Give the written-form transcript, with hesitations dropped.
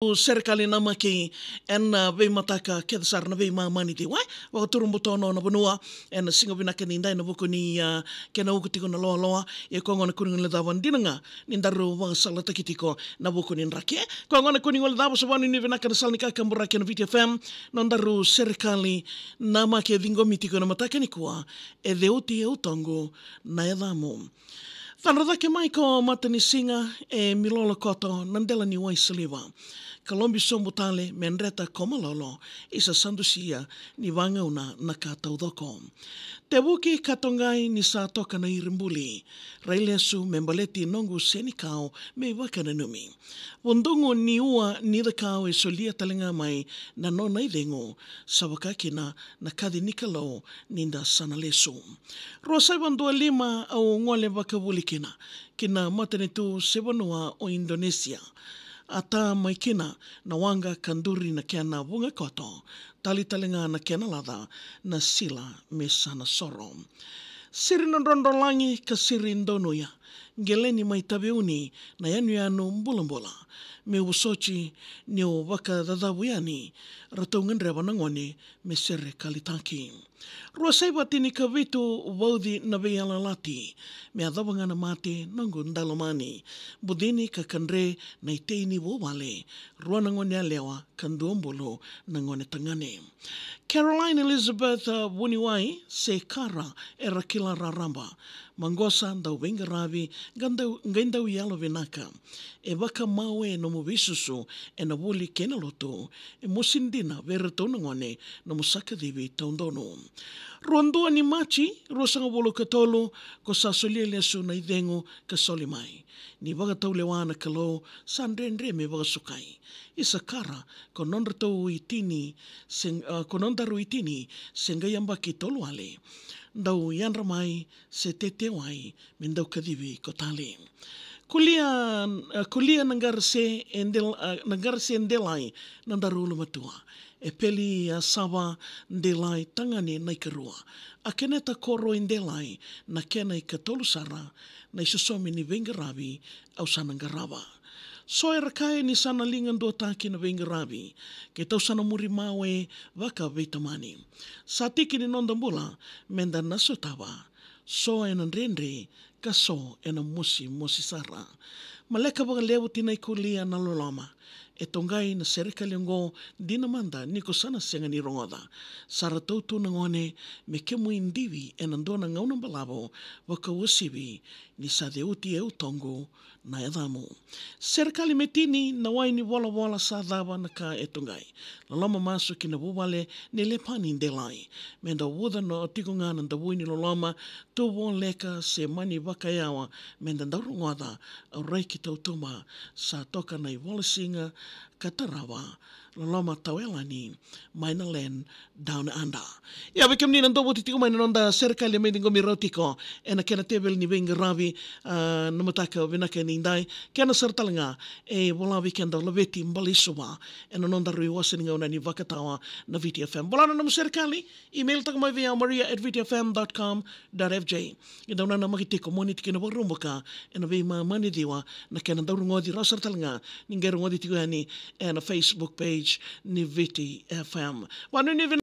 O serikali nama ki en vei mataka ke sar na vei mamani ti wai wa turumbo tono na bonua en singo bina ke ninda na buku ni ke na uku tiko na loa loa e ko ngona kuning le dawan dinanga nindaru wa sala takitiko na buku nin rake ko ngona kuning le dawa sabani ni bina ke sal ni ka kambura ke na VTFM nondaru serikali nama ke vingo mitiko na mataka ni kuwa e deuti e utongo na e damo. Whanrata ke mai ko matani singa e milolo koto nandela ni wai saliwa. Kalombi sombutale menreta komalolo isa sandusia ni wangauna na kataudoko. Te wuki katongai ni sa toka na irimbuli. Railesu membaleti nongu senikau me wakana numi. Wondongo ni ua ni the kau e solia talenga mai na nona idengo sa wakakina na kadi nikalo ninda sanalesu. Rosai bandua lima au ngole wakawuli kina matane tu sebanua o Indonesia. Ata mai kina na wanga kanduri na kia na wunga koto, talitalenga na kia na lada na sila me sana soro. Siri na rondolangi ka siri ndonuya, ngeleni mai tabeuni na yanu mbulambola. Me usochi ni o waka dadawuyani, ratungan rewa nangone me sere kalitaki. Rua saiba tini ka vitu waudi na veiala lati, me adawanga na mate nangu ndalomani, budini ka kanre na iteini wawale, rua nangone alewa kanduombolo nangone tangane. Caroline Elizabeth Wuniwai se kara era kila raramba, mangosa ndau wengaravi ngandau yalo vinaka, e waka mawe no muvisusu e na wuli kena loto, e musindina vera taunangone no musakadivi taundono. Rondua ni machi, rosanga wolo katolo, ko sa solia lesu na idengo ka solimai. Ni waga taulewana kalo, sandrenre me waga sukai. Isa kara, ko nondaru itini, sengayamba ki tolu ale. Ndau yanramai, se tete wai, mendau kadivi ko tali. Kulia nangarse endelai nandaru lumatua. E peli sawa ndelai tangani nai karua. A keneta koro ndelai na kena I katolusara na isosomi ni vengaravi au sanangarawa. So e rakai ni sana lingan dua taki na vengaravi ke tau sana muri mawe waka veitamani. Sa tiki ni nondambula menda nasutawa. So e nanrenre ka so e na musi sara. Maleka waga lewa tina I kulia na lolama. E tongai na serikali ngo dinamanda niko sana senga ni rongoda. Sara tautu na ngone me kemu indivi e nandona ngauna balabo waka wasivi ni sa deuti e utongo na edamo. Serikali metini na waini wala sa dawa na ka e tongai. Lalama maso ki na wawale ne lepani ndelai. Menda wuda no atiko ngana nda wuini lolama tu won leka se mani waka yawa menda ndaurungoda au reiki tautuma sa toka na I wala singa Katarawa, Loloma Tawelani, Mina Land, Down Under. Ia bekem ni nando titiko mai nonda serikali me dingo mirotiko ena kena tebel ni venga ravi namataka vinaka nindai kena sertalanga e wala weekend laveti mbalisua ena nonda rui waseninga ona ni vakatawa na VTFM. Wala na serikali email tak mai via maria@vtfm.com.fj. Ida ona na magitiko moniti kena warumbuka ena ve mani diwa na kena daurungodi rasartalanga ningerungodi tiko yani and a Facebook page ni VTFM. Wanu ni